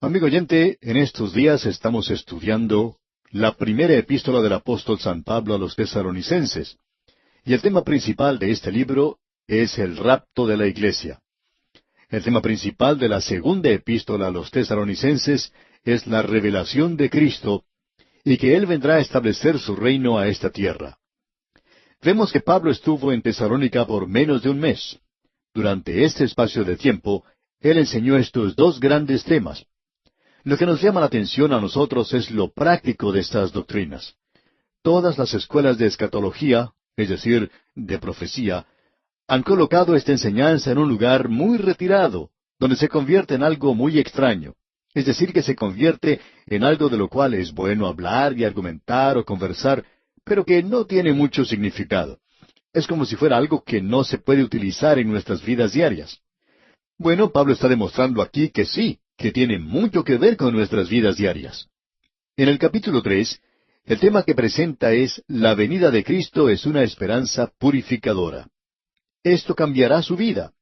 Amigo oyente, en estos días estamos estudiando la primera epístola del apóstol San Pablo a los tesalonicenses. Y el tema principal de este libro es el rapto de la iglesia. El tema principal de la segunda epístola a los tesalonicenses es la revelación de Cristo y que Él vendrá a establecer su reino a esta tierra. Vemos que Pablo estuvo en Tesalónica por menos de un mes. Durante este espacio de tiempo, Él enseñó estos dos grandes temas. Lo que nos llama la atención a nosotros es lo práctico de estas doctrinas. Todas las escuelas de escatología, es decir, de profecía, han colocado esta enseñanza en un lugar muy retirado, donde se convierte en algo muy extraño. Es decir, que se convierte en algo de lo cual es bueno hablar y argumentar o conversar, pero que no tiene mucho significado. Es como si fuera algo que no se puede utilizar en nuestras vidas diarias. Bueno, Pablo está demostrando aquí que sí, que tiene mucho que ver con nuestras vidas diarias. En el capítulo 3, el tema que presenta es la venida de Cristo es una esperanza purificadora. Esto cambiará su vida.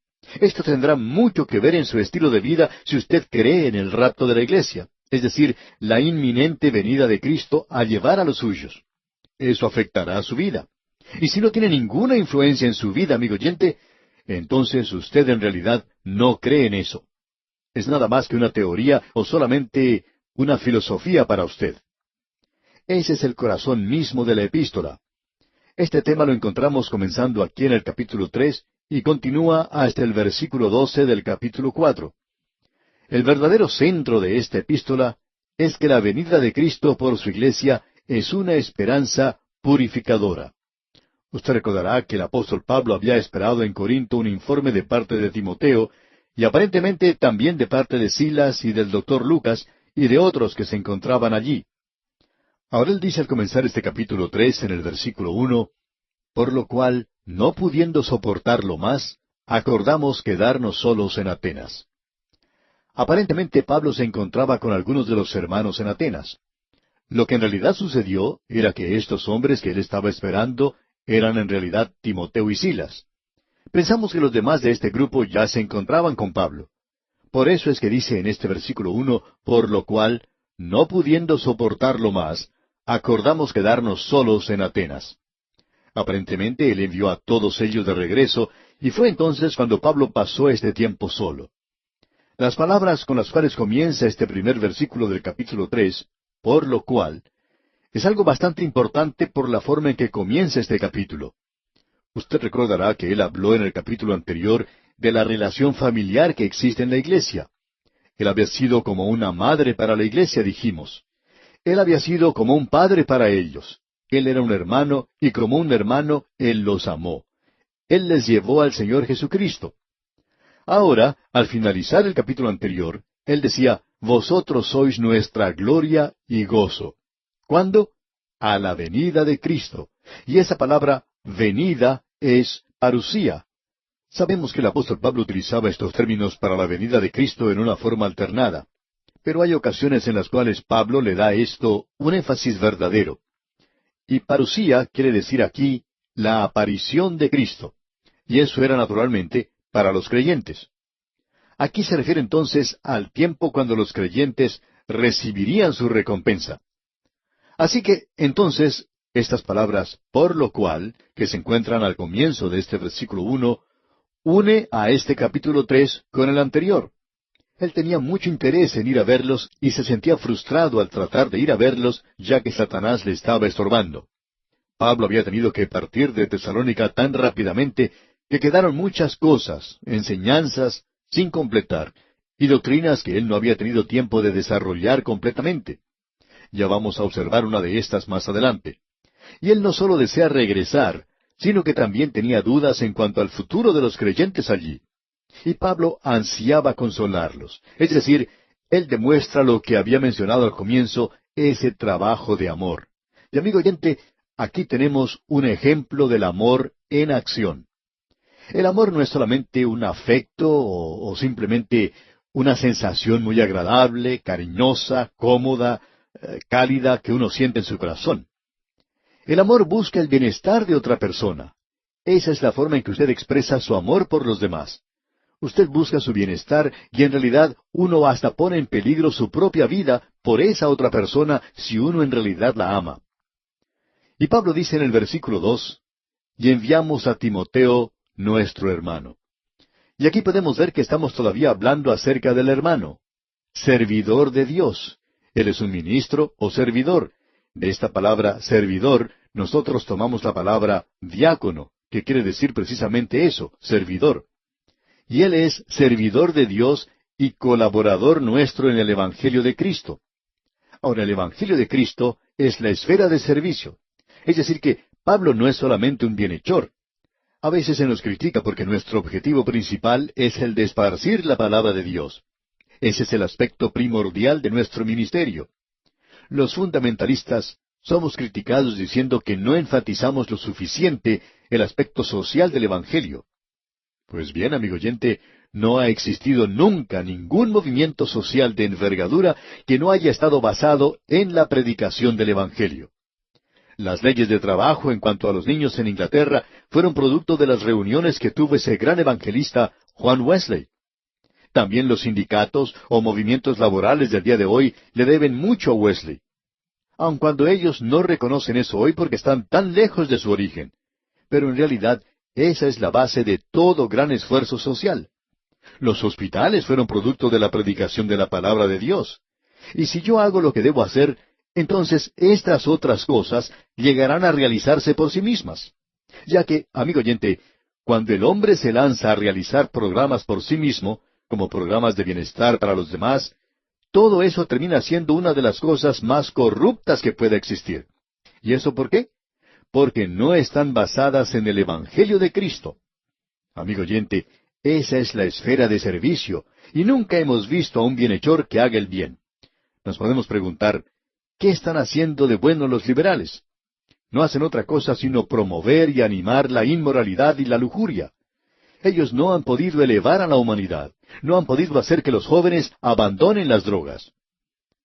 Esto tendrá mucho que ver en su estilo de vida si usted cree en el rapto de la iglesia, es decir, la inminente venida de Cristo a llevar a los suyos. Eso afectará a su vida. Y si no tiene ninguna influencia en su vida, amigo oyente, entonces usted en realidad no cree en eso. Es nada más que una teoría o solamente una filosofía para usted. Ese es el corazón mismo de la epístola. Este tema lo encontramos comenzando aquí en el capítulo 3 y continúa hasta el versículo 12 del capítulo 4. El verdadero centro de esta epístola es que la venida de Cristo por su iglesia es una esperanza purificadora. Usted recordará que el apóstol Pablo había esperado en Corinto un informe de parte de Timoteo, y aparentemente también de parte de Silas y del doctor Lucas y de otros que se encontraban allí. Ahora él dice al comenzar este capítulo 3 en el versículo 1, por lo cual, no pudiendo soportarlo más, acordamos quedarnos solos en Atenas. Aparentemente Pablo se encontraba con algunos de los hermanos en Atenas. Lo que en realidad sucedió era que estos hombres que él estaba esperando eran en realidad Timoteo y Silas. Pensamos que los demás de este grupo ya se encontraban con Pablo. Por eso es que dice en este versículo 1, por lo cual, no pudiendo soportarlo más, acordamos quedarnos solos en Atenas. Aparentemente él envió a todos ellos de regreso, y fue entonces cuando Pablo pasó este tiempo solo. Las palabras con las cuales comienza este primer versículo del capítulo 3, por lo cual, es algo bastante importante por la forma en que comienza este capítulo. Usted recordará que él habló en el capítulo anterior de la relación familiar que existe en la iglesia. Él había sido como una madre para la iglesia, dijimos. Él había sido como un padre para ellos. Él era un hermano, y como un hermano, Él los amó. Él les llevó al Señor Jesucristo. Ahora, al finalizar el capítulo anterior, Él decía, vosotros sois nuestra gloria y gozo. ¿Cuándo? A la venida de Cristo. Y esa palabra, venida, es parusía. Sabemos que el apóstol Pablo utilizaba estos términos para la venida de Cristo en una forma alternada. Pero hay ocasiones en las cuales Pablo le da a esto un énfasis verdadero. Y parusía quiere decir aquí la aparición de Cristo. Y eso era naturalmente para los creyentes. Aquí se refiere entonces al tiempo cuando los creyentes recibirían su recompensa. Así que, entonces, estas palabras, por lo cual, que se encuentran al comienzo de este versículo 1, une a este capítulo 3 con el anterior. Él tenía mucho interés en ir a verlos y se sentía frustrado al tratar de ir a verlos, ya que Satanás le estaba estorbando. Pablo había tenido que partir de Tesalónica tan rápidamente que quedaron muchas cosas, enseñanzas, sin completar, y doctrinas que él no había tenido tiempo de desarrollar completamente. Ya vamos a observar una de estas más adelante. Y él no solo desea regresar, sino que también tenía dudas en cuanto al futuro de los creyentes allí. Y Pablo ansiaba consolarlos. Es decir, él demuestra lo que había mencionado al comienzo, ese trabajo de amor. Y amigo oyente, aquí tenemos un ejemplo del amor en acción. El amor no es solamente un afecto o simplemente una sensación muy agradable, cariñosa, cómoda, cálida que uno siente en su corazón. El amor busca el bienestar de otra persona. Esa es la forma en que usted expresa su amor por los demás. Usted busca su bienestar y en realidad uno hasta pone en peligro su propia vida por esa otra persona si uno en realidad la ama. Y Pablo dice en el versículo 2, y enviamos a Timoteo, nuestro hermano. Y aquí podemos ver que estamos todavía hablando acerca del hermano, servidor de Dios. Él es un ministro o servidor. De esta palabra servidor, nosotros tomamos la palabra diácono, que quiere decir precisamente eso, servidor. Y él es servidor de Dios y colaborador nuestro en el Evangelio de Cristo. Ahora, el Evangelio de Cristo es la esfera de servicio. Es decir, que Pablo no es solamente un bienhechor. A veces se nos critica porque nuestro objetivo principal es el de esparcir la palabra de Dios. Ese es el aspecto primordial de nuestro ministerio. Los fundamentalistas somos criticados diciendo que no enfatizamos lo suficiente el aspecto social del Evangelio. Pues bien, amigo oyente, no ha existido nunca ningún movimiento social de envergadura que no haya estado basado en la predicación del Evangelio. Las leyes de trabajo en cuanto a los niños en Inglaterra fueron producto de las reuniones que tuvo ese gran evangelista Juan Wesley. También los sindicatos o movimientos laborales del día de hoy le deben mucho a Wesley, aun cuando ellos no reconocen eso hoy porque están tan lejos de su origen. Pero en realidad esa es la base de todo gran esfuerzo social. Los hospitales fueron producto de la predicación de la palabra de Dios. Y si yo hago lo que debo hacer, entonces estas otras cosas llegarán a realizarse por sí mismas. Ya que, amigo oyente, cuando el hombre se lanza a realizar programas por sí mismo, como programas de bienestar para los demás, todo eso termina siendo una de las cosas más corruptas que pueda existir. ¿Y eso por qué? Porque no están basadas en el Evangelio de Cristo. Amigo oyente, esa es la esfera de servicio, y nunca hemos visto a un bienhechor que haga el bien. Nos podemos preguntar, ¿qué están haciendo de bueno los liberales? No hacen otra cosa sino promover y animar la inmoralidad y la lujuria. Ellos no han podido elevar a la humanidad, no han podido hacer que los jóvenes abandonen las drogas.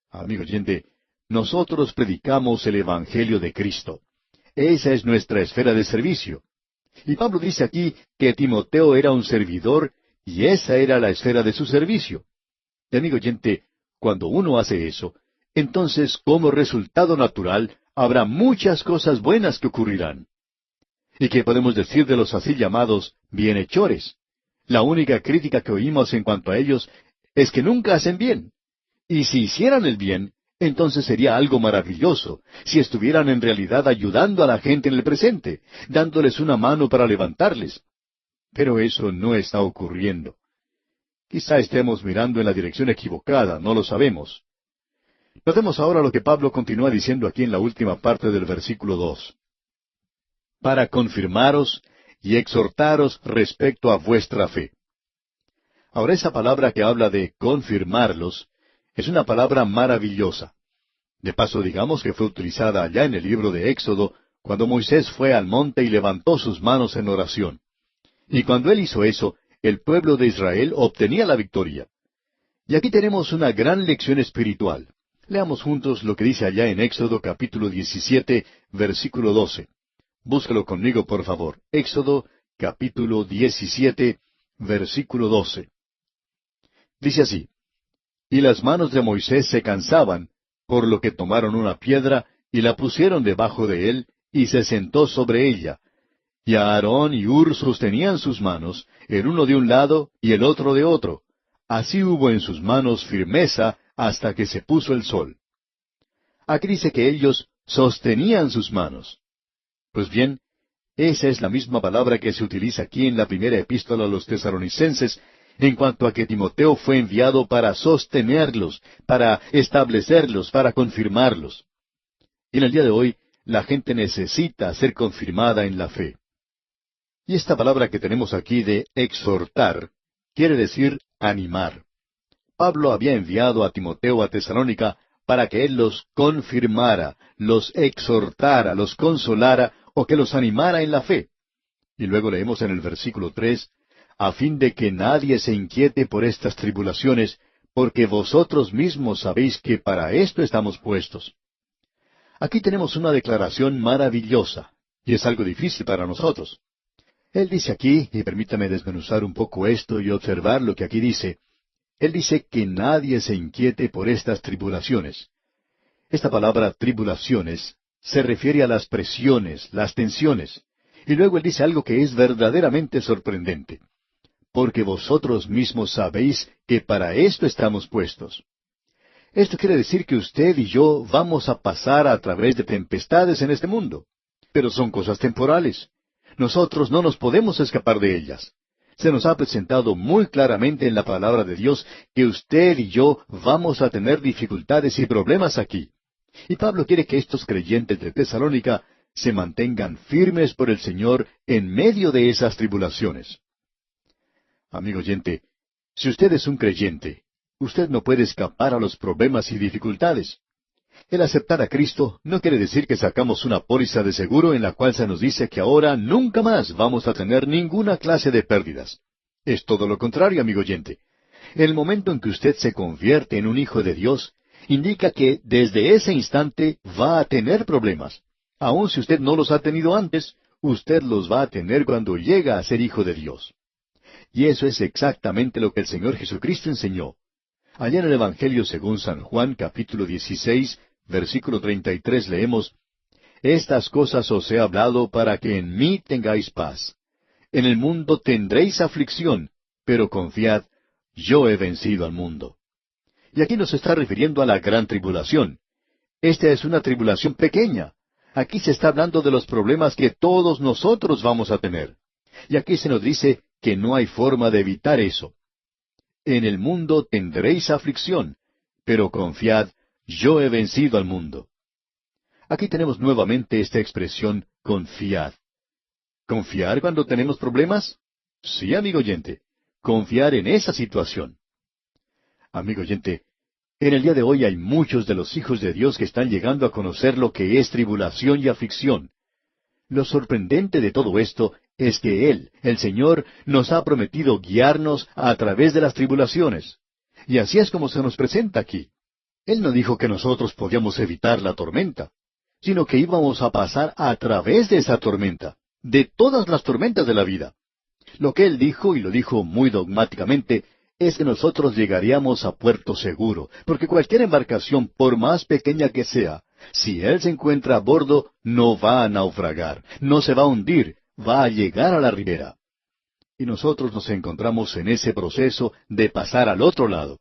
Amigo oyente, nosotros predicamos el Evangelio de Cristo. Esa es nuestra esfera de servicio. Y Pablo dice aquí que Timoteo era un servidor y esa era la esfera de su servicio. Y amigo oyente, cuando uno hace eso, entonces como resultado natural habrá muchas cosas buenas que ocurrirán. ¿Y qué podemos decir de los así llamados bienhechores? La única crítica que oímos en cuanto a ellos es que nunca hacen bien. Y si hicieran el bien, entonces sería algo maravilloso, si estuvieran en realidad ayudando a la gente en el presente, dándoles una mano para levantarles. Pero eso no está ocurriendo. Quizá estemos mirando en la dirección equivocada, no lo sabemos. Notemos ahora lo que Pablo continúa diciendo aquí en la última parte del versículo 2. Para confirmaros y exhortaros respecto a vuestra fe. Ahora esa palabra que habla de confirmarlos es una palabra maravillosa. De paso, digamos que fue utilizada allá en el libro de Éxodo, cuando Moisés fue al monte y levantó sus manos en oración. Y cuando él hizo eso, el pueblo de Israel obtenía la victoria. Y aquí tenemos una gran lección espiritual. Leamos juntos lo que dice allá en Éxodo capítulo 17, versículo 12. Búscalo conmigo, por favor. Éxodo capítulo 17, versículo 12. Dice así: Y las manos de Moisés se cansaban, por lo que tomaron una piedra y la pusieron debajo de él, y se sentó sobre ella. Y Aarón y Hur sostenían sus manos, el uno de un lado y el otro de otro. Así hubo en sus manos firmeza hasta que se puso el sol. Aquí dice que ellos sostenían sus manos. Pues bien, esa es la misma palabra que se utiliza aquí en la primera epístola a los tesalonicenses, en cuanto a que Timoteo fue enviado para sostenerlos, para establecerlos, para confirmarlos. Y en el día de hoy, la gente necesita ser confirmada en la fe. Y esta palabra que tenemos aquí de exhortar, quiere decir animar. Pablo había enviado a Timoteo a Tesalónica para que él los confirmara, los exhortara, los consolara o que los animara en la fe. Y luego leemos en el versículo 3, a fin de que nadie se inquiete por estas tribulaciones, porque vosotros mismos sabéis que para esto estamos puestos. Aquí tenemos una declaración maravillosa, y es algo difícil para nosotros. Él dice aquí, y permítame desmenuzar un poco esto y observar lo que aquí dice. Él dice que nadie se inquiete por estas tribulaciones. Esta palabra tribulaciones se refiere a las presiones, las tensiones. Y luego él dice algo que es verdaderamente sorprendente. Porque vosotros mismos sabéis que para esto estamos puestos. Esto quiere decir que usted y yo vamos a pasar a través de tempestades en este mundo. Pero son cosas temporales. Nosotros no nos podemos escapar de ellas. Se nos ha presentado muy claramente en la palabra de Dios que usted y yo vamos a tener dificultades y problemas aquí. Y Pablo quiere que estos creyentes de Tesalónica se mantengan firmes por el Señor en medio de esas tribulaciones. Amigo oyente, si usted es un creyente, usted no puede escapar a los problemas y dificultades. El aceptar a Cristo no quiere decir que sacamos una póliza de seguro en la cual se nos dice que ahora nunca más vamos a tener ninguna clase de pérdidas. Es todo lo contrario, amigo oyente. El momento en que usted se convierte en un hijo de Dios, indica que desde ese instante va a tener problemas. Aun si usted no los ha tenido antes, usted los va a tener cuando llega a ser hijo de Dios. Y eso es exactamente lo que el Señor Jesucristo enseñó. Allá en el Evangelio según San Juan, capítulo 16, versículo 33, leemos, Estas cosas os he hablado para que en mí tengáis paz. En el mundo tendréis aflicción, pero confiad, yo he vencido al mundo. Y aquí nos está refiriendo a la gran tribulación. Esta es una tribulación pequeña. Aquí se está hablando de los problemas que todos nosotros vamos a tener. Y aquí se nos dice que no hay forma de evitar eso. En el mundo tendréis aflicción, pero confiad, yo he vencido al mundo. Aquí tenemos nuevamente esta expresión, confiad. ¿Confiar cuando tenemos problemas? Sí, amigo oyente. Confiar en esa situación. Amigo oyente, en el día de hoy hay muchos de los hijos de Dios que están llegando a conocer lo que es tribulación y aflicción. Lo sorprendente de todo esto es que Él, el Señor, nos ha prometido guiarnos a través de las tribulaciones. Y así es como se nos presenta aquí. Él no dijo que nosotros podíamos evitar la tormenta, sino que íbamos a pasar a través de esa tormenta, de todas las tormentas de la vida. Lo que Él dijo, y lo dijo muy dogmáticamente, es que nosotros llegaríamos a puerto seguro, porque cualquier embarcación, por más pequeña que sea, si Él se encuentra a bordo, no va a naufragar, no se va a hundir, va a llegar a la ribera. Y nosotros nos encontramos en ese proceso de pasar al otro lado.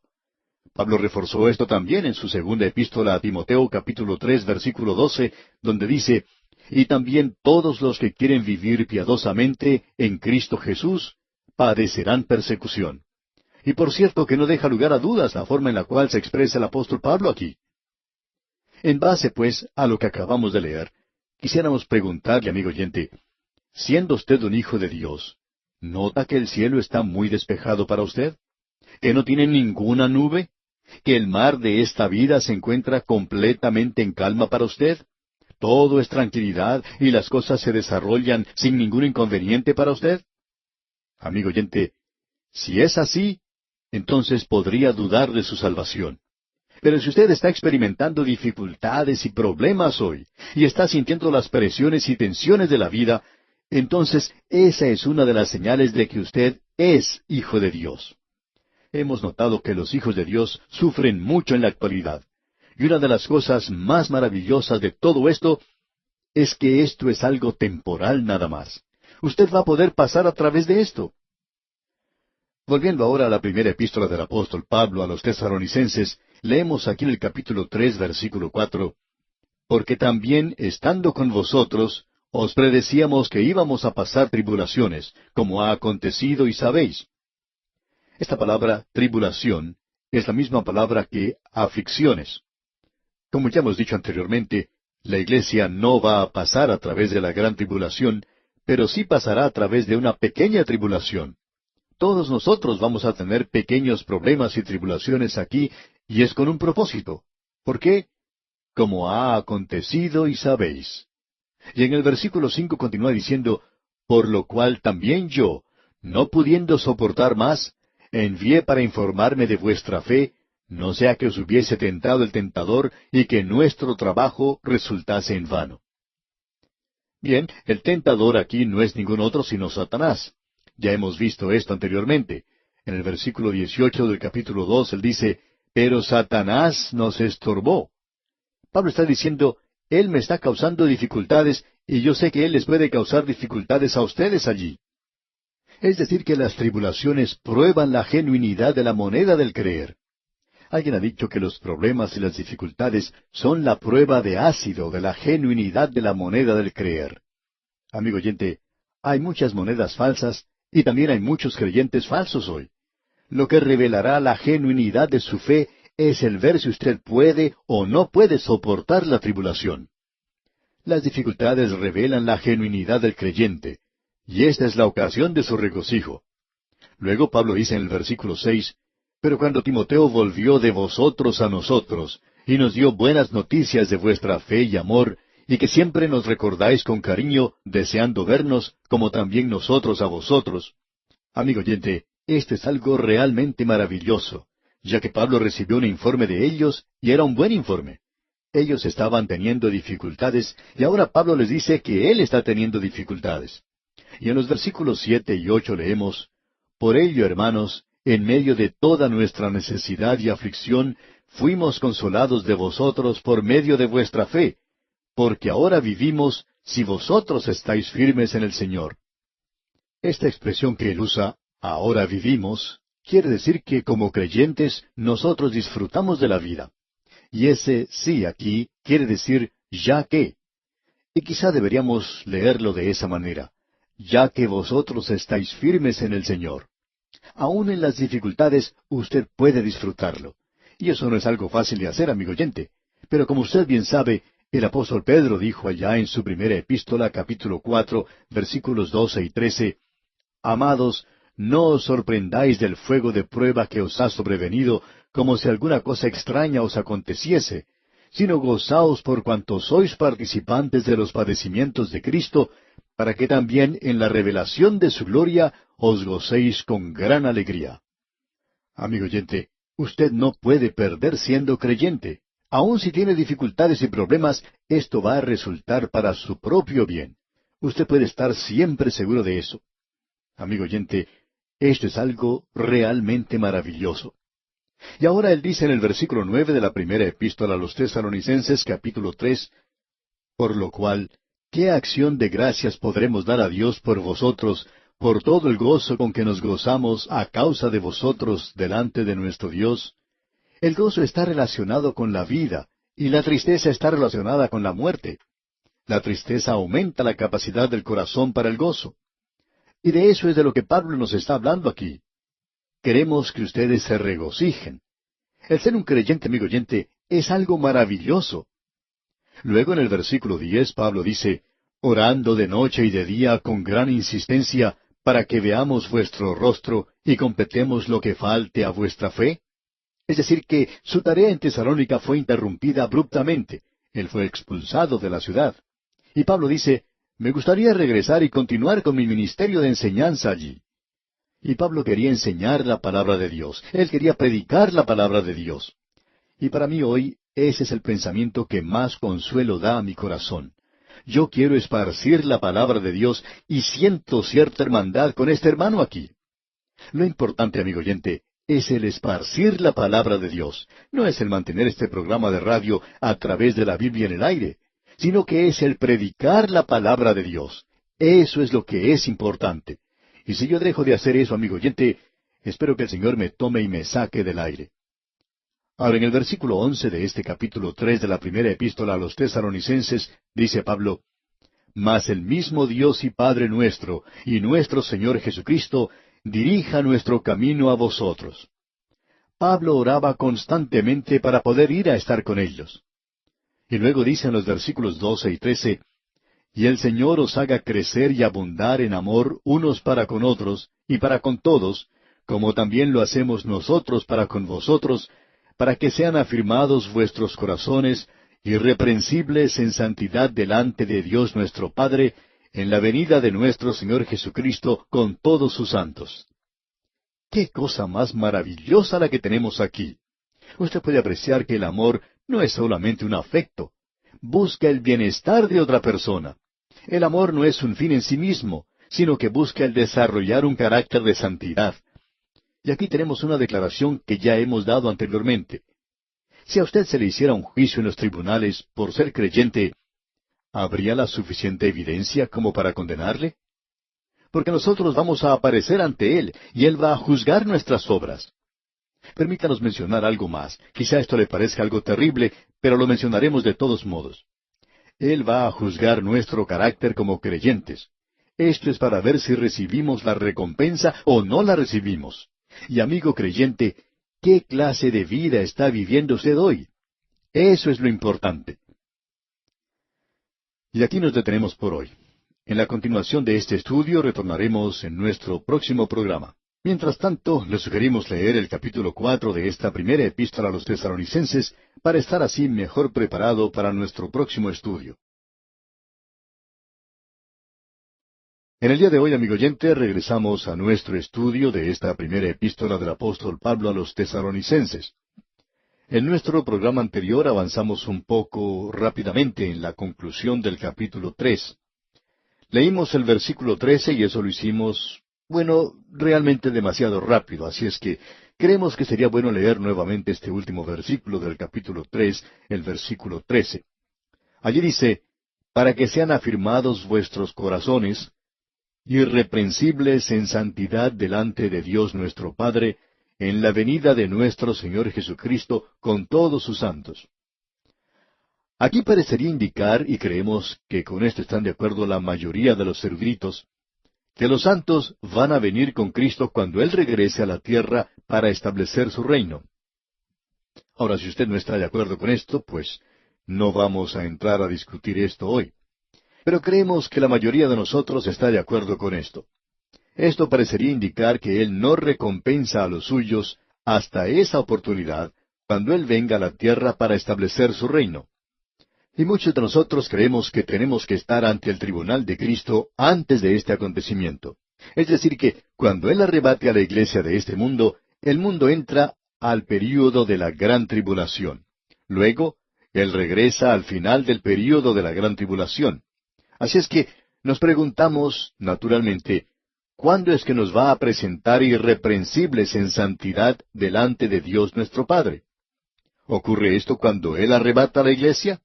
Pablo reforzó esto también en su segunda epístola a Timoteo, capítulo 3, versículo 12, donde dice, Y también todos los que quieren vivir piadosamente en Cristo Jesús padecerán persecución. Y por cierto que no deja lugar a dudas la forma en la cual se expresa el apóstol Pablo aquí. En base, pues, a lo que acabamos de leer, quisiéramos preguntarle, amigo oyente, siendo usted un hijo de Dios, ¿nota que el cielo está muy despejado para usted? ¿Que no tiene ninguna nube? ¿Que el mar de esta vida se encuentra completamente en calma para usted? ¿Todo es tranquilidad y las cosas se desarrollan sin ningún inconveniente para usted? Amigo oyente, si es así, entonces podría dudar de su salvación. Pero si usted está experimentando dificultades y problemas hoy, y está sintiendo las presiones y tensiones de la vida, entonces esa es una de las señales de que usted es hijo de Dios. Hemos notado que los hijos de Dios sufren mucho en la actualidad. Y una de las cosas más maravillosas de todo esto es que esto es algo temporal nada más. Usted va a poder pasar a través de esto. Volviendo ahora a la primera epístola del apóstol Pablo a los tesalonicenses, leemos aquí en el capítulo 3, versículo 4, Porque también, estando con vosotros, os predecíamos que íbamos a pasar tribulaciones, como ha acontecido y sabéis. Esta palabra, tribulación, es la misma palabra que aflicciones. Como ya hemos dicho anteriormente, la iglesia no va a pasar a través de la gran tribulación, pero sí pasará a través de una pequeña tribulación. Todos nosotros vamos a tener pequeños problemas y tribulaciones aquí, y es con un propósito. ¿Por qué? Como ha acontecido y sabéis. Y en el versículo 5 continúa diciendo, Por lo cual también yo, no pudiendo soportar más, envié para informarme de vuestra fe, no sea que os hubiese tentado el tentador y que nuestro trabajo resultase en vano. Bien, el tentador aquí no es ningún otro sino Satanás. Ya hemos visto esto anteriormente. En el versículo 18 del capítulo 2 él dice, pero Satanás nos estorbó. Pablo está diciendo, él me está causando dificultades y yo sé que él les puede causar dificultades a ustedes allí. Es decir, que las tribulaciones prueban la genuinidad de la moneda del creer. Alguien ha dicho que los problemas y las dificultades son la prueba de ácido de la genuinidad de la moneda del creer. Amigo oyente, hay muchas monedas falsas y también hay muchos creyentes falsos hoy. Lo que revelará la genuinidad de su fe es el ver si usted puede o no puede soportar la tribulación. Las dificultades revelan la genuinidad del creyente, y esta es la ocasión de su regocijo. Luego Pablo dice en el versículo 6, pero cuando Timoteo volvió de vosotros a nosotros, y nos dio buenas noticias de vuestra fe y amor, y que siempre nos recordáis con cariño, deseando vernos, como también nosotros a vosotros. Amigo oyente, esto es algo realmente maravilloso, ya que Pablo recibió un informe de ellos, y era un buen informe. Ellos estaban teniendo dificultades, y ahora Pablo les dice que él está teniendo dificultades. Y en los versículos 7 y 8 leemos, por ello, hermanos, en medio de toda nuestra necesidad y aflicción, fuimos consolados de vosotros por medio de vuestra fe, porque ahora vivimos si vosotros estáis firmes en el Señor. Esta expresión que él usa, ahora vivimos, quiere decir que como creyentes nosotros disfrutamos de la vida. Y ese sí aquí quiere decir ya que. Y quizá deberíamos leerlo de esa manera, ya que vosotros estáis firmes en el Señor. Aún en las dificultades usted puede disfrutarlo. Y eso no es algo fácil de hacer, amigo oyente. Pero como usted bien sabe, el apóstol Pedro dijo allá en su primera epístola, capítulo 4, versículos 12 y 13, amados, no os sorprendáis del fuego de prueba que os ha sobrevenido, como si alguna cosa extraña os aconteciese, sino gozaos por cuanto sois participantes de los padecimientos de Cristo, para que también en la revelación de su gloria os gocéis con gran alegría. Amigo oyente, usted no puede perder siendo creyente. Aun si tiene dificultades y problemas, esto va a resultar para su propio bien. Usted puede estar siempre seguro de eso. Amigo oyente, esto es algo realmente maravilloso. Y ahora él dice en el versículo 9 de la primera epístola a los Tesalonicenses, capítulo 3, por lo cual, ¿qué acción de gracias podremos dar a Dios por vosotros, por todo el gozo con que nos gozamos a causa de vosotros delante de nuestro Dios? El gozo está relacionado con la vida, y la tristeza está relacionada con la muerte. La tristeza aumenta la capacidad del corazón para el gozo. Y de eso es de lo que Pablo nos está hablando aquí. Queremos que ustedes se regocijen. El ser un creyente, amigo oyente, es algo maravilloso. Luego en el versículo 10 Pablo dice, orando de noche y de día con gran insistencia, para que veamos vuestro rostro y completemos lo que falte a vuestra fe. Es decir, que su tarea en Tesalónica fue interrumpida abruptamente. Él fue expulsado de la ciudad. Y Pablo dice, me gustaría regresar y continuar con mi ministerio de enseñanza allí. Y Pablo quería enseñar la palabra de Dios. Él quería predicar la palabra de Dios. Y para mí hoy, ese es el pensamiento que más consuelo da a mi corazón. Yo quiero esparcir la palabra de Dios y siento cierta hermandad con este hermano aquí. Lo importante, amigo oyente, es el esparcir la palabra de Dios. No es el mantener este programa de radio a través de la Biblia en el aire, sino que es el predicar la palabra de Dios. Eso es lo que es importante. Y si yo dejo de hacer eso, amigo oyente, espero que el Señor me tome y me saque del aire. Ahora, en el versículo 11 de este capítulo 3 de la primera epístola a los Tesalonicenses, dice Pablo, mas el mismo Dios y Padre nuestro, y nuestro Señor Jesucristo, dirija nuestro camino a vosotros. Pablo oraba constantemente para poder ir a estar con ellos. Y luego dice en los versículos 12 y 13, y el Señor os haga crecer y abundar en amor unos para con otros, y para con todos, como también lo hacemos nosotros para con vosotros, para que sean afirmados vuestros corazones, irreprensibles en santidad delante de Dios nuestro Padre, en la venida de nuestro Señor Jesucristo con todos sus santos. ¡Qué cosa más maravillosa la que tenemos aquí! Usted puede apreciar que el amor no es solamente un afecto. Busca el bienestar de otra persona. El amor no es un fin en sí mismo, sino que busca el desarrollar un carácter de santidad. Y aquí tenemos una declaración que ya hemos dado anteriormente. Si a usted se le hiciera un juicio en los tribunales por ser creyente, ¿habría la suficiente evidencia como para condenarle? Porque nosotros vamos a aparecer ante Él, y Él va a juzgar nuestras obras. Permítanos mencionar algo más. Quizá esto le parezca algo terrible, pero lo mencionaremos de todos modos. Él va a juzgar nuestro carácter como creyentes. Esto es para ver si recibimos la recompensa o no la recibimos. Y amigo creyente, ¿qué clase de vida está viviendo usted hoy? Eso es lo importante. Y aquí nos detenemos por hoy. En la continuación de este estudio retornaremos en nuestro próximo programa. Mientras tanto, le sugerimos leer el capítulo 4 de esta primera epístola a los Tesalonicenses para estar así mejor preparado para nuestro próximo estudio. En el día de hoy, amigo oyente, regresamos a nuestro estudio de esta primera epístola del apóstol Pablo a los Tesalonicenses. En nuestro programa anterior avanzamos un poco rápidamente en la conclusión del capítulo 3. Leímos el versículo 13 y eso lo hicimos, realmente demasiado rápido, así es que creemos que sería bueno leer nuevamente este último versículo del capítulo 3, el versículo 13. Allí dice, para que sean afirmados vuestros corazones, irreprensibles en santidad delante de Dios nuestro Padre, en la venida de nuestro Señor Jesucristo con todos sus santos. Aquí parecería indicar, y creemos que con esto están de acuerdo la mayoría de los eruditos, que los santos van a venir con Cristo cuando Él regrese a la tierra para establecer su reino. Ahora, si usted no está de acuerdo con esto, pues no vamos a entrar a discutir esto hoy. Pero creemos que la mayoría de nosotros está de acuerdo con esto. Esto parecería indicar que Él no recompensa a los suyos hasta esa oportunidad, cuando Él venga a la tierra para establecer su reino. Y muchos de nosotros creemos que tenemos que estar ante el tribunal de Cristo antes de este acontecimiento. Es decir, que cuando Él arrebate a la iglesia de este mundo, el mundo entra al período de la gran tribulación. Luego, Él regresa al final del período de la gran tribulación. Así es que nos preguntamos, naturalmente, ¿cuándo es que nos va a presentar irreprensibles en santidad delante de Dios nuestro Padre? ¿Ocurre esto cuando Él arrebata a la iglesia?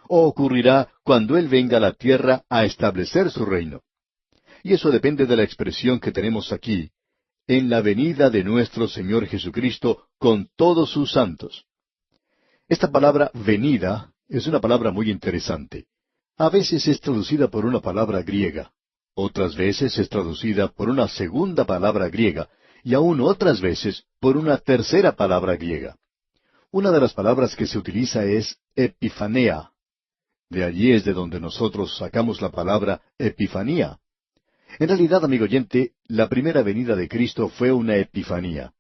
¿O ocurrirá cuando Él venga a la tierra a establecer su reino? Y eso depende de la expresión que tenemos aquí, en la venida de nuestro Señor Jesucristo con todos sus santos. Esta palabra venida es una palabra muy interesante. A veces es traducida por una palabra griega, otras veces es traducida por una segunda palabra griega, y aún otras veces por una tercera palabra griega. Una de las palabras que se utiliza es epifanea. De allí es de donde nosotros sacamos la palabra epifanía. En realidad, amigo oyente, la primera venida de Cristo fue una epifanía.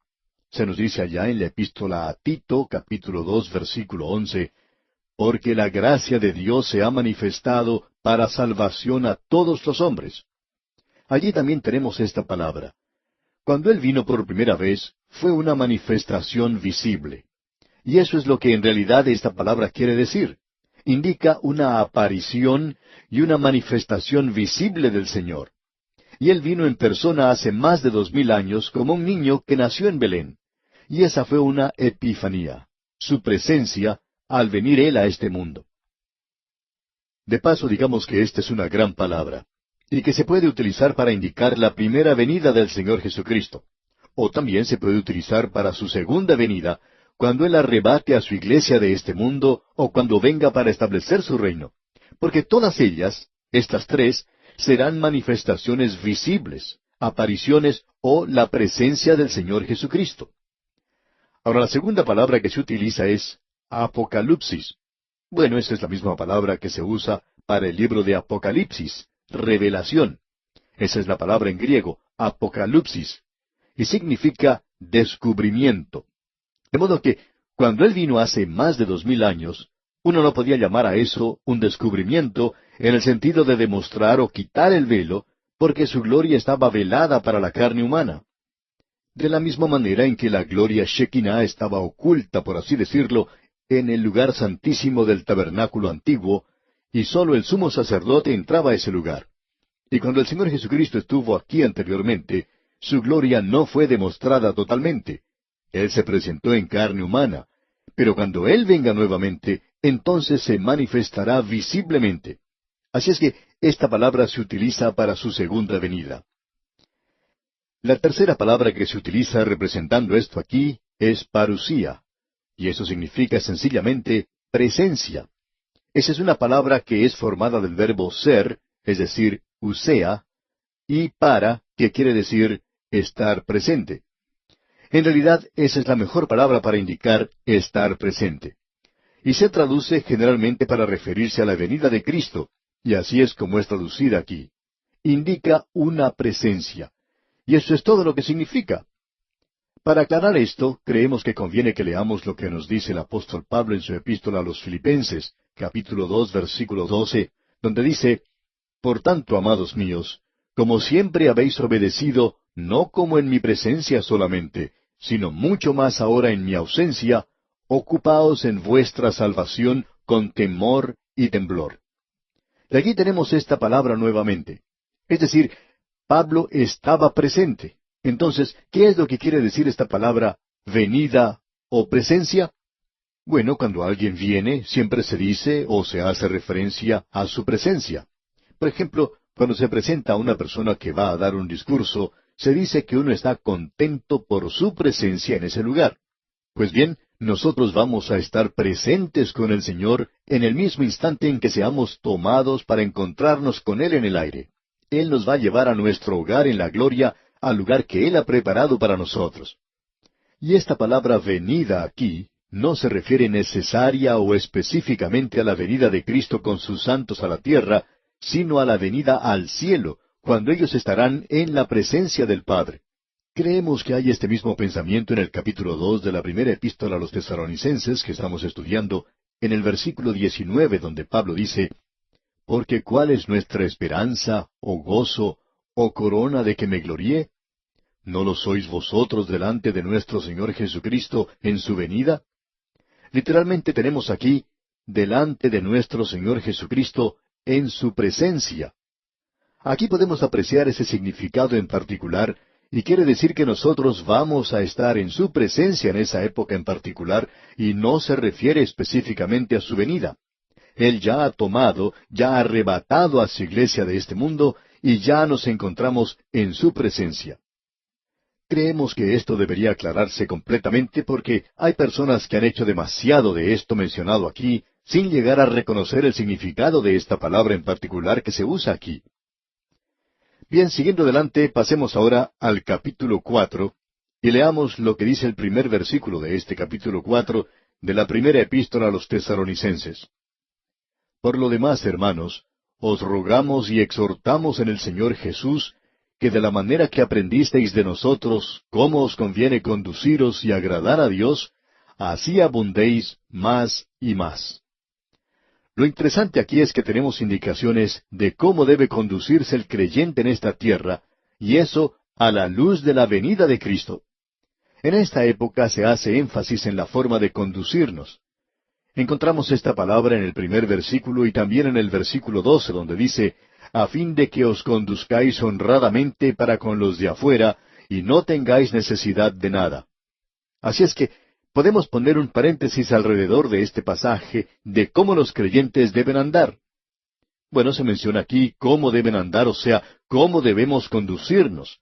Se nos dice allá en la epístola a Tito, capítulo 2, versículo 11, porque la gracia de Dios se ha manifestado para salvación a todos los hombres. Allí también tenemos esta palabra. Cuando Él vino por primera vez, fue una manifestación visible. Y eso es lo que en realidad esta palabra quiere decir. Indica una aparición y una manifestación visible del Señor. Y Él vino en persona hace más de 2000 años como un niño que nació en Belén. Y esa fue una epifanía, su presencia al venir Él a este mundo. De paso, digamos que esta es una gran palabra, y que se puede utilizar para indicar la primera venida del Señor Jesucristo. O también se puede utilizar para su segunda venida, cuando Él arrebate a su iglesia de este mundo, o cuando venga para establecer su reino. Porque todas ellas, estas tres, serán manifestaciones visibles, apariciones o la presencia del Señor Jesucristo. Ahora, la segunda palabra que se utiliza es apocalipsis. Esa es la misma palabra que se usa para el libro de Apocalipsis, revelación. Esa es la palabra en griego, apocalipsis, y significa descubrimiento. De modo que, cuando Él vino hace más de 2000 años, uno no podía llamar a eso un descubrimiento en el sentido de demostrar o quitar el velo, porque su gloria estaba velada para la carne humana. De la misma manera en que la gloria Shekinah estaba oculta, por así decirlo, en el lugar santísimo del tabernáculo antiguo, y sólo el sumo sacerdote entraba a ese lugar. Y cuando el Señor Jesucristo estuvo aquí anteriormente, su gloria no fue demostrada totalmente. Él se presentó en carne humana, pero cuando Él venga nuevamente, entonces se manifestará visiblemente. Así es que esta palabra se utiliza para su segunda venida. La tercera palabra que se utiliza representando esto aquí es parusía, y eso significa sencillamente presencia. Esa es una palabra que es formada del verbo ser, es decir, usea, y para, que quiere decir estar presente. En realidad, esa es la mejor palabra para indicar estar presente. Y se traduce generalmente para referirse a la venida de Cristo, y así es como es traducida aquí. Indica una presencia. Y eso es todo lo que significa. Para aclarar esto, creemos que conviene que leamos lo que nos dice el apóstol Pablo en su epístola a los Filipenses, capítulo 2, versículo 12, donde dice, Por tanto, amados míos, como siempre habéis obedecido, no como en mi presencia solamente, sino mucho más ahora en mi ausencia, ocupaos en vuestra salvación con temor y temblor. Y aquí tenemos esta palabra nuevamente. Es decir, Pablo estaba presente. Entonces, ¿qué es lo que quiere decir esta palabra venida o presencia? Bueno, cuando alguien viene, siempre se dice o se hace referencia a su presencia. Por ejemplo, cuando se presenta a una persona que va a dar un discurso, se dice que uno está contento por su presencia en ese lugar. Pues bien, nosotros vamos a estar presentes con el Señor en el mismo instante en que seamos tomados para encontrarnos con Él en el aire. Él nos va a llevar a nuestro hogar en la gloria, al lugar que Él ha preparado para nosotros. Y esta palabra venida aquí no se refiere necesaria o específicamente a la venida de Cristo con sus santos a la tierra, sino a la venida al cielo, cuando ellos estarán en la presencia del Padre. Creemos que hay este mismo pensamiento en el capítulo 2 de la primera epístola a los Tesalonicenses que estamos estudiando, en el versículo 19, donde Pablo dice, Porque ¿cuál es nuestra esperanza, o gozo, o corona de que me gloríe? ¿No lo sois vosotros delante de nuestro Señor Jesucristo en su venida? Literalmente tenemos aquí, delante de nuestro Señor Jesucristo en su presencia. Aquí podemos apreciar ese significado en particular, y quiere decir que nosotros vamos a estar en su presencia en esa época en particular, y no se refiere específicamente a su venida. Él ya ha tomado, ya ha arrebatado a su iglesia de este mundo, y ya nos encontramos en su presencia. Creemos que esto debería aclararse completamente porque hay personas que han hecho demasiado de esto mencionado aquí, sin llegar a reconocer el significado de esta palabra en particular que se usa aquí. Bien, siguiendo adelante, pasemos ahora al capítulo 4, y leamos lo que dice el primer versículo de este capítulo 4 de la primera epístola a los Tesalonicenses. Por lo demás, hermanos, os rogamos y exhortamos en el Señor Jesús, que de la manera que aprendisteis de nosotros cómo os conviene conduciros y agradar a Dios, así abundéis más y más. Lo interesante aquí es que tenemos indicaciones de cómo debe conducirse el creyente en esta tierra, y eso a la luz de la venida de Cristo. En esta época se hace énfasis en la forma de conducirnos. Encontramos esta palabra en el primer versículo y también en el versículo 12, donde dice, a fin de que os conduzcáis honradamente para con los de afuera, y no tengáis necesidad de nada. Así es que podemos poner un paréntesis alrededor de este pasaje de cómo los creyentes deben andar. Bueno, se menciona aquí cómo deben andar, o sea, cómo debemos conducirnos.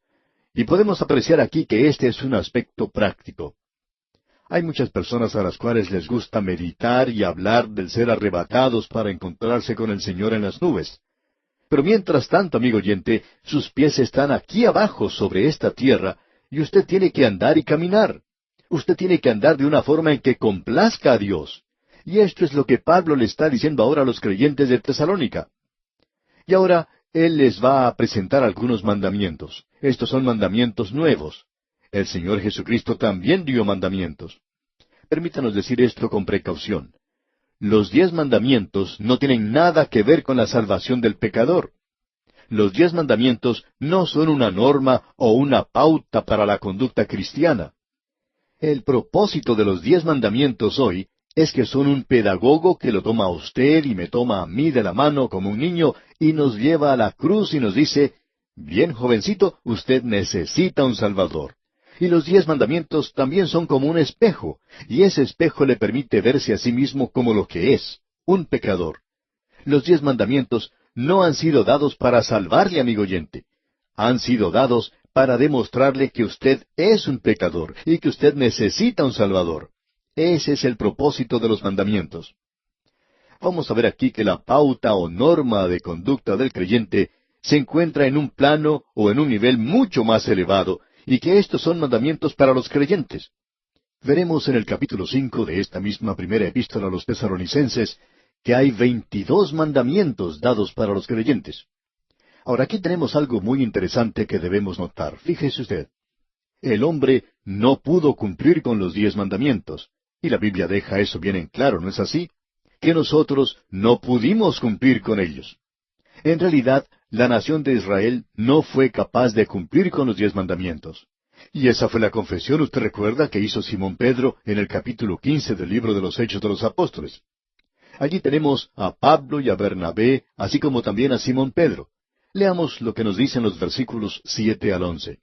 Y podemos apreciar aquí que este es un aspecto práctico. Hay muchas personas a las cuales les gusta meditar y hablar del ser arrebatados para encontrarse con el Señor en las nubes. Pero mientras tanto, amigo oyente, sus pies están aquí abajo sobre esta tierra, y usted tiene que andar y caminar. Usted tiene que andar de una forma en que complazca a Dios. Y esto es lo que Pablo le está diciendo ahora a los creyentes de Tesalónica. Y ahora él les va a presentar algunos mandamientos. Estos son mandamientos nuevos. El Señor Jesucristo también dio mandamientos. Permítanos decir esto con precaución. Los 10 mandamientos no tienen nada que ver con la salvación del pecador. Los 10 mandamientos no son una norma o una pauta para la conducta cristiana. El propósito de los 10 mandamientos hoy es que son un pedagogo que lo toma a usted y me toma a mí de la mano como un niño y nos lleva a la cruz y nos dice, bien jovencito, usted necesita un Salvador. Y los 10 mandamientos también son como un espejo, y ese espejo le permite verse a sí mismo como lo que es, un pecador. Los 10 mandamientos no han sido dados para salvarle, amigo oyente. Han sido dados para demostrarle que usted es un pecador y que usted necesita un Salvador. Ese es el propósito de los mandamientos. Vamos a ver aquí que la pauta o norma de conducta del creyente se encuentra en un plano o en un nivel mucho más elevado, y que estos son mandamientos para los creyentes. Veremos en el capítulo 5 de esta misma primera epístola a los Tesalonicenses que hay 22 mandamientos dados para los creyentes. Ahora aquí tenemos algo muy interesante que debemos notar. Fíjese usted. El hombre no pudo cumplir con los 10 mandamientos. Y la Biblia deja eso bien en claro, ¿no es así? Que nosotros no pudimos cumplir con ellos. En realidad, la nación de Israel no fue capaz de cumplir con los 10 mandamientos. Y esa fue la confesión, usted recuerda, que hizo Simón Pedro en el capítulo 15 del libro de los Hechos de los Apóstoles. Allí tenemos a Pablo y a Bernabé, así como también a Simón Pedro. Leamos lo que nos dicen los versículos 7 al 11.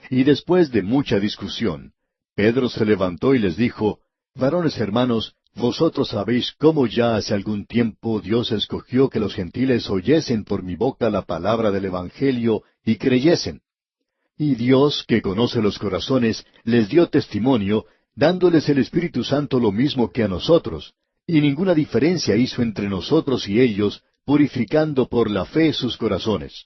Y después de mucha discusión, Pedro se levantó y les dijo, varones hermanos, vosotros sabéis cómo ya hace algún tiempo Dios escogió que los gentiles oyesen por mi boca la palabra del Evangelio y creyesen. Y Dios, que conoce los corazones, les dio testimonio, dándoles el Espíritu Santo lo mismo que a nosotros, y ninguna diferencia hizo entre nosotros y ellos, purificando por la fe sus corazones.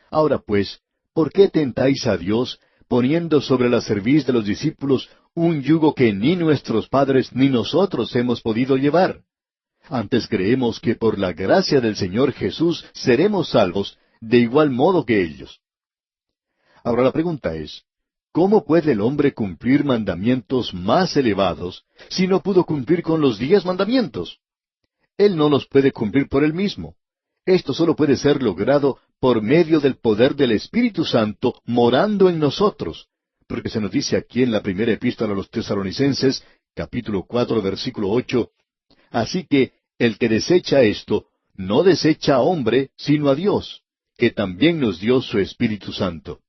Ahora pues, ¿por qué tentáis a Dios, poniendo sobre la cerviz de los discípulos un yugo que ni nuestros padres ni nosotros hemos podido llevar? Antes creemos que por la gracia del Señor Jesús seremos salvos, de igual modo que ellos. Ahora la pregunta es, ¿cómo puede el hombre cumplir mandamientos más elevados si no pudo cumplir con los 10 mandamientos? Él no los puede cumplir por él mismo. Esto solo puede ser logrado por medio del poder del Espíritu Santo morando en nosotros, porque se nos dice aquí en la primera epístola a los Tesalonicenses, capítulo 4, versículo 8, así que el que desecha esto, no desecha a hombre, sino a Dios, que también nos dio su Espíritu Santo.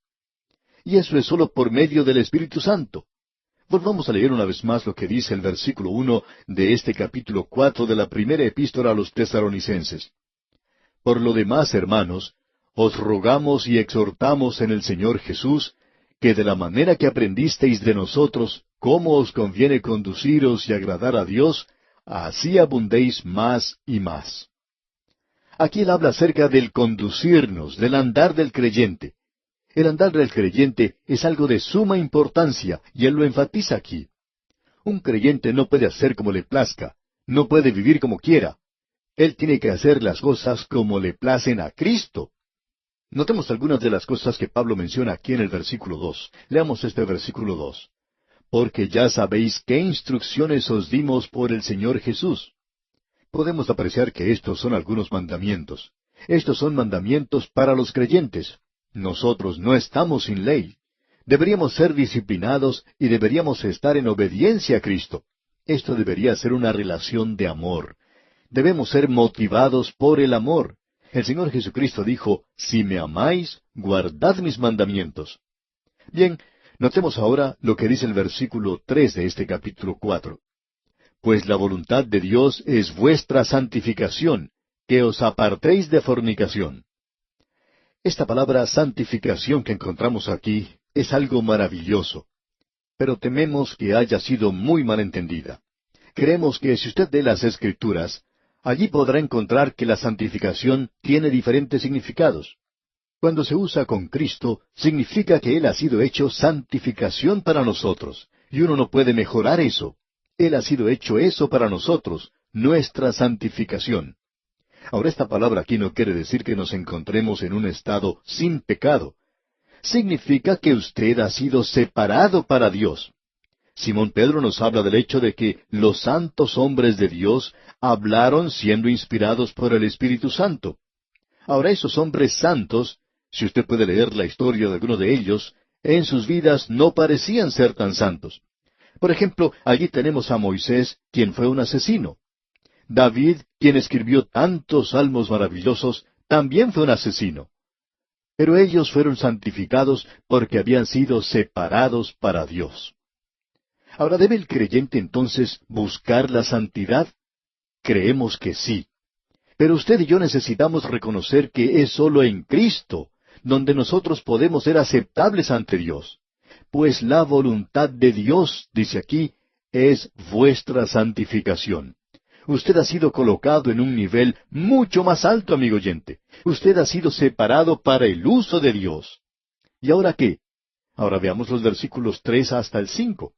Y eso es solo por medio del Espíritu Santo. Volvamos a leer una vez más lo que dice el versículo 1 de este capítulo 4 de la primera epístola a los Tesalonicenses. Por lo demás, hermanos, os rogamos y exhortamos en el Señor Jesús, que de la manera que aprendisteis de nosotros cómo os conviene conduciros y agradar a Dios, así abundéis más y más. Aquí él habla acerca del conducirnos, del andar del creyente. El andar del creyente es algo de suma importancia, y él lo enfatiza aquí. Un creyente no puede hacer como le plazca, no puede vivir como quiera. Él tiene que hacer las cosas como le placen a Cristo. Notemos algunas de las cosas que Pablo menciona aquí en el versículo 2. Leamos este versículo 2. Porque ya sabéis qué instrucciones os dimos por el Señor Jesús. Podemos apreciar que estos son algunos mandamientos. Estos son mandamientos para los creyentes. Nosotros no estamos sin ley. Deberíamos ser disciplinados y deberíamos estar en obediencia a Cristo. Esto debería ser una relación de amor. Debemos ser motivados por el amor. El Señor Jesucristo dijo, si me amáis, guardad mis mandamientos. Bien, notemos ahora lo que dice el versículo 3 de este capítulo 4. Pues la voluntad de Dios es vuestra santificación, que os apartéis de fornicación. Esta palabra santificación que encontramos aquí es algo maravilloso, pero tememos que haya sido muy mal entendida. Creemos que si usted lee las Escrituras, allí podrá encontrar que la santificación tiene diferentes significados. Cuando se usa con Cristo, significa que Él ha sido hecho santificación para nosotros, y uno no puede mejorar eso. Él ha sido hecho eso para nosotros, nuestra santificación. Ahora, esta palabra aquí no quiere decir que nos encontremos en un estado sin pecado. Significa que usted ha sido separado para Dios. Simón Pedro nos habla del hecho de que los santos hombres de Dios hablaron siendo inspirados por el Espíritu Santo. Ahora, esos hombres santos, si usted puede leer la historia de alguno de ellos, en sus vidas no parecían ser tan santos. Por ejemplo, allí tenemos a Moisés, quien fue un asesino. David, quien escribió tantos salmos maravillosos, también fue un asesino. Pero ellos fueron santificados porque habían sido separados para Dios. Ahora, ¿debe el creyente entonces buscar la santidad? Creemos que sí. Pero usted y yo necesitamos reconocer que es sólo en Cristo donde nosotros podemos ser aceptables ante Dios. Pues la voluntad de Dios, dice aquí, es vuestra santificación. Usted ha sido colocado en un nivel mucho más alto, amigo oyente. Usted ha sido separado para el uso de Dios. ¿Y ahora qué? Ahora veamos los versículos 3 hasta el 5.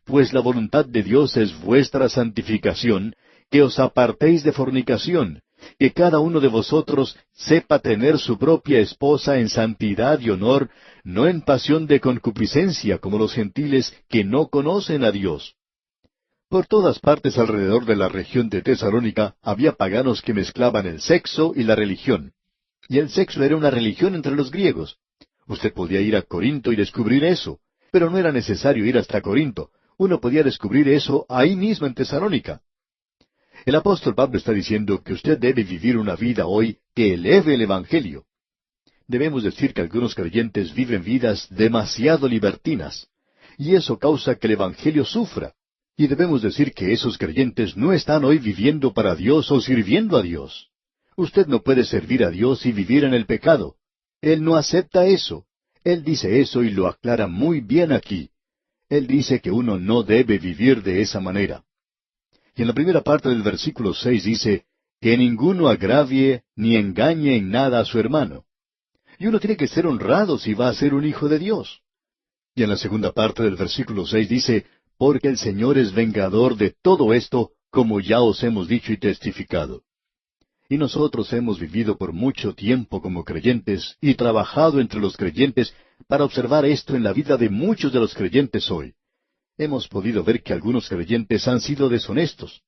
Pues la voluntad de Dios es vuestra santificación, que os apartéis de fornicación, que cada uno de vosotros sepa tener su propia esposa en santidad y honor, no en pasión de concupiscencia como los gentiles que no conocen a Dios. Por todas partes alrededor de la región de Tesalónica había paganos que mezclaban el sexo y la religión. Y el sexo era una religión entre los griegos. Usted podía ir a Corinto y descubrir eso, pero no era necesario ir hasta Corinto. Uno podía descubrir eso ahí mismo en Tesalónica. El apóstol Pablo está diciendo que usted debe vivir una vida hoy que eleve el Evangelio. Debemos decir que algunos creyentes viven vidas demasiado libertinas, y eso causa que el Evangelio sufra. Y debemos decir que esos creyentes no están hoy viviendo para Dios o sirviendo a Dios. Usted no puede servir a Dios y vivir en el pecado. Él no acepta eso. Él dice eso y lo aclara muy bien aquí. Él dice que uno no debe vivir de esa manera. Y en la primera parte del versículo 6 dice, que ninguno agravie ni engañe en nada a su hermano. Y uno tiene que ser honrado si va a ser un hijo de Dios. Y en la segunda parte del versículo 6 dice, porque el Señor es vengador de todo esto, como ya os hemos dicho y testificado. Y nosotros hemos vivido por mucho tiempo como creyentes y trabajado entre los creyentes para observar esto en la vida de muchos de los creyentes hoy. Hemos podido ver que algunos creyentes han sido deshonestos.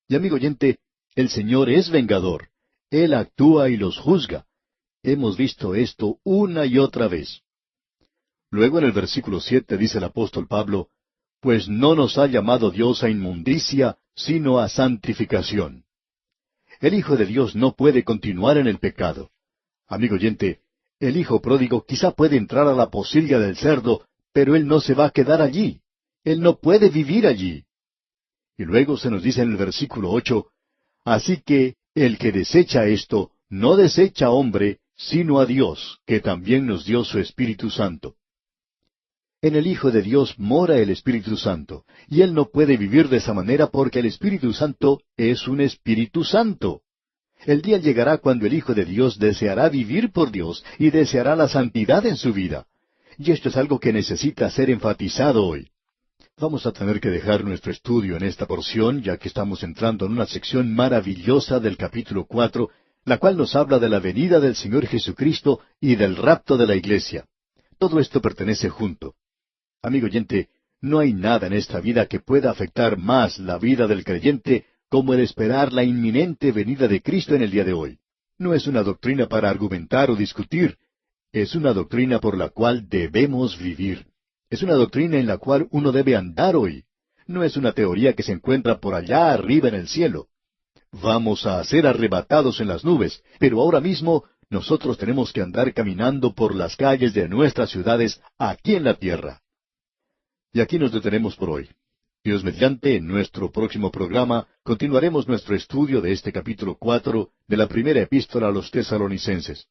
Y amigo oyente, el Señor es vengador. Él actúa y los juzga. Hemos visto esto una y otra vez. Luego en el versículo 7 dice el apóstol Pablo, pues no nos ha llamado Dios a inmundicia, sino a santificación. El Hijo de Dios no puede continuar en el pecado. Amigo oyente, el Hijo pródigo quizá puede entrar a la pocilga del cerdo, pero él no se va a quedar allí. Él no puede vivir allí. Y luego se nos dice en el versículo 8, así que el que desecha esto, no desecha a hombre, sino a Dios, que también nos dio su Espíritu Santo. En el Hijo de Dios mora el Espíritu Santo, y Él no puede vivir de esa manera porque el Espíritu Santo es un Espíritu Santo. El día llegará cuando el Hijo de Dios deseará vivir por Dios y deseará la santidad en su vida. Y esto es algo que necesita ser enfatizado hoy. Vamos a tener que dejar nuestro estudio en esta porción, ya que estamos entrando en una sección maravillosa del capítulo 4, la cual nos habla de la venida del Señor Jesucristo y del rapto de la iglesia. Todo esto pertenece junto. Amigo oyente, no hay nada en esta vida que pueda afectar más la vida del creyente como el esperar la inminente venida de Cristo en el día de hoy. No es una doctrina para argumentar o discutir, es una doctrina por la cual debemos vivir. Es una doctrina en la cual uno debe andar hoy. No es una teoría que se encuentra por allá arriba en el cielo. Vamos a ser arrebatados en las nubes, pero ahora mismo nosotros tenemos que andar caminando por las calles de nuestras ciudades aquí en la tierra. Y aquí nos detenemos por hoy. Dios mediante, en nuestro próximo programa, continuaremos nuestro estudio de este capítulo 4 de la primera epístola a los Tesalonicenses.